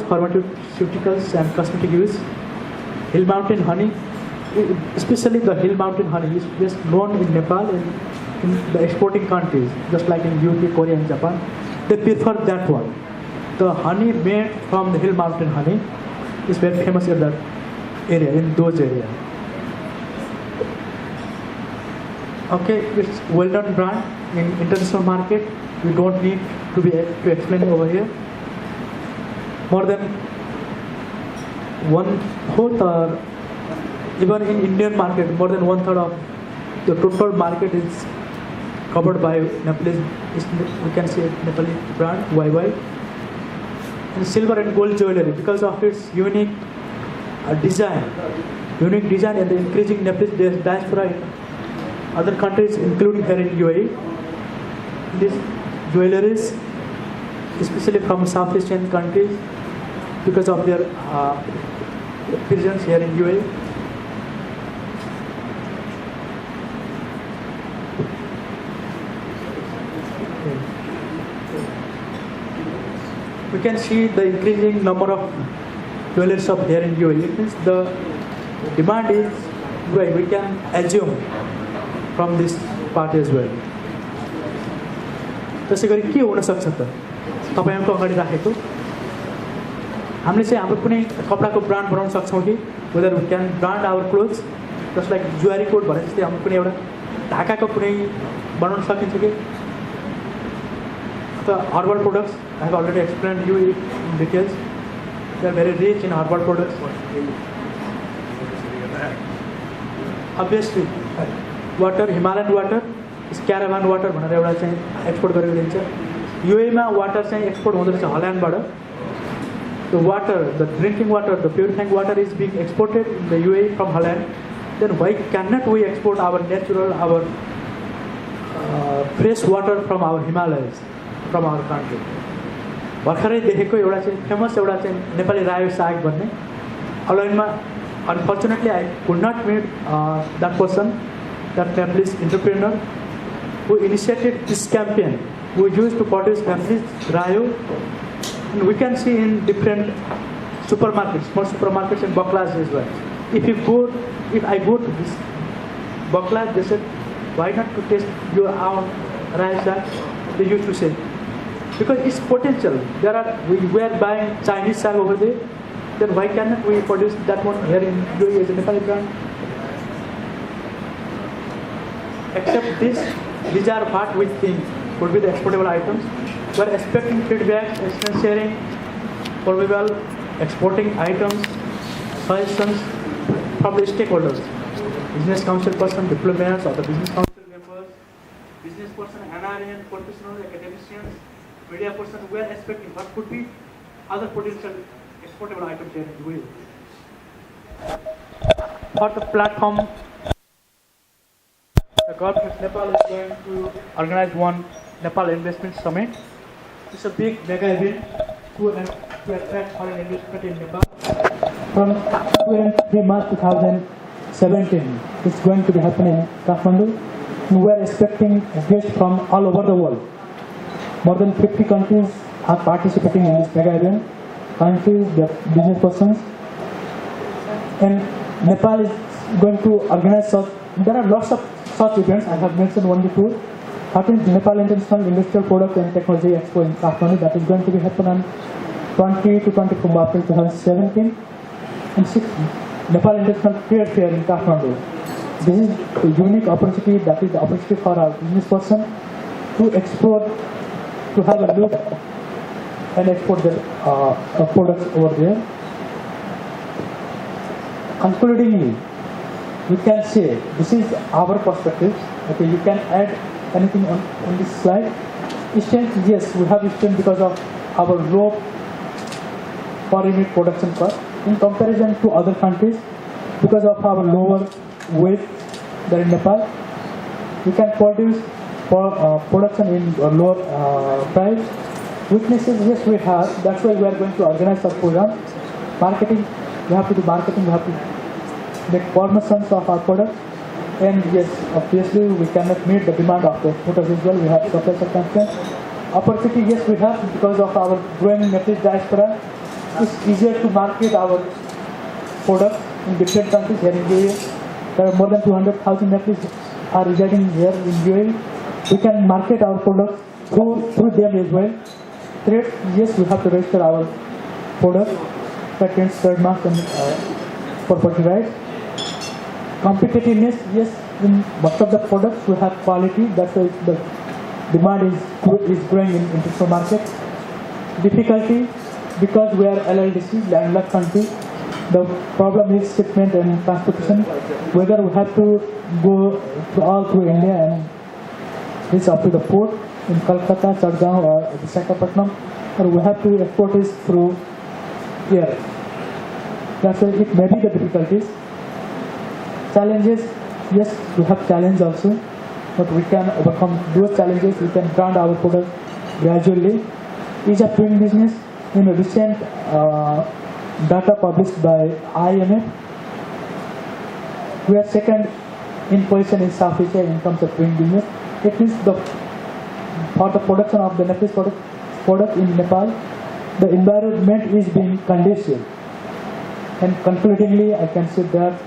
pharmaceuticals and cosmetic use. Hill mountain honey, especially the hill mountain honey, is best known in Nepal and in the exporting countries, just like in UK, Korea, and Japan. They prefer that one. The honey made from the hill mountain honey is very famous in that area, in those areas. Okay, it's well-known brand in international market. We don't need to explain over here. More than one fourth, or even in Indian market, more than one third of the total market is covered by Nepalese. We can say Nepali brand YY. And silver and gold jewelry, because of its unique design and the increasing Nepalese diaspora in other countries, including here in UAE. These jewelries, especially from South Asian countries, because of their presence here in UAE. We can see the increasing number of jewelry shops here in UAE. It means the demand is, we can assume from this part as well. त्यसै गरी के हुन सक्छ त तपाईहरुको अगाडि राखेको हामीले चाहिँ हाम्रो कुनै कपडाको ब्रान्ड बनाउन सक्छौं कि whether we can brand our clothes just like jewelry code भने जस्तै हाम्रो कुनै एउटा ढाकाको कुनै बनाउन सकिन्छ कि the herbal products I have already explained you in details. They are very rich in herbal products. Obviously water, Himalayan water, caravan water भनेर एउटा चाहिँ एक्सपोर्ट गरेर दिन्छ. UAE मा वाटर चाहिँ एक्सपोर्ट हुँदै छ हल्यान्ड बाट. The water, the drinking water, the purifying water is being exported in the UAE from Holland. Then why cannot we export our natural, our fresh water from our Himalayas, from our country? भर्खरै देखेको एउटा चाहिँ famous एउटा चाहिँ नेपाली रायो साग भन्ने अनलाइनमा, unfortunately I could not meet that person, that Nepalese entrepreneur who initiated this campaign, who used to produce Nepalese rayo. And we can see in different supermarkets, small supermarkets and baklas as well. If I go to this bakla, they said, why not to taste your own rice sack? They used to say, because it's potential. We are buying Chinese sack over there. Then why cannot we produce that one here in UAE as a Nepali brand? Except this, these are what we think would be the exportable items. We are expecting feedback, sharing, probable exporting items, suggestions from the stakeholders, business council person, diplomats, or the business council members, business person, NRN, professionals, academicians, media person. We are expecting what could be other potential exportable items here in UAE. For the platform, the government of Nepal is going to organize one Nepal Investment Summit. It's a big mega event to attract foreign investment in Nepal. From 23 March 2017, it's going to be happening in Kathmandu. And we are expecting guests from all over the world. More than 50 countries are participating in this mega event. Countries, the business persons. And Nepal is going to organize such. There are lots of such events. I have mentioned only two. 13th Nepal International Industrial Product and Technology Expo in Kathmandu, that is going to be happen on 20 to 24 April 2017. And 6th Nepal International Trade Fair in Kathmandu. This is a unique opportunity, that is the opportunity for our business person to explore, to have a look and export their products over there. Concludingly, we can say this is our perspective. Okay, you can add anything on this slide. Strength, yes, we have strength because of our low per unit production cost in comparison to other countries. Because of our lower weight there in Nepal, we can produce production in lower price. Weaknesses, yes, we have. That's why we are going to organize our program. Marketing, we have to do marketing. We have to make promotions of our product. And yes, obviously we cannot meet the demand of the exporters as well. We have supply side constraints. Opportunity, yes, we have because of our growing Nepalese diaspora. it's easier to market our product in different countries here in UAE. There are more than 200,000 Nepalese are residing here in UAE. We can market our products through them as well. Trade, yes, we have to register our product, patents, trademarks, and property rights. Competitiveness, yes, in most of the products we have quality. That's why the demand is growing in international market. Difficulty, because we are LLDC, landlocked country. The problem is shipment and transportation. Whether we have to go all through India and reach up to the port in Kolkata, Chadgaon, or Visakhapatnam, or we have to export it through air. That's why it may be the difficulties. Challenges, yes, we have challenge also, but we can overcome those challenges. We can brand our product gradually. Ease of doing business. In a recent data published by IMF, we are second in position in South Asia in terms of doing business. It means for the production of the Nepalese product in Nepal, the environment is being conducive. And concludingly, I can say that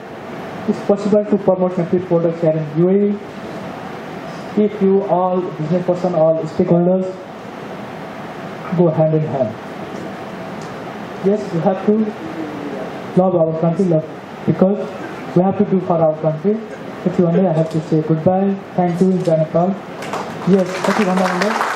it's possible to promote Nepalese products here in UAE if you all business person, all stakeholders go hand in hand. Yes, we have to love our country, because we have to do for our country. If you want, I have to say goodbye. Thank you, Janapal. Yes, thank you, Vandana.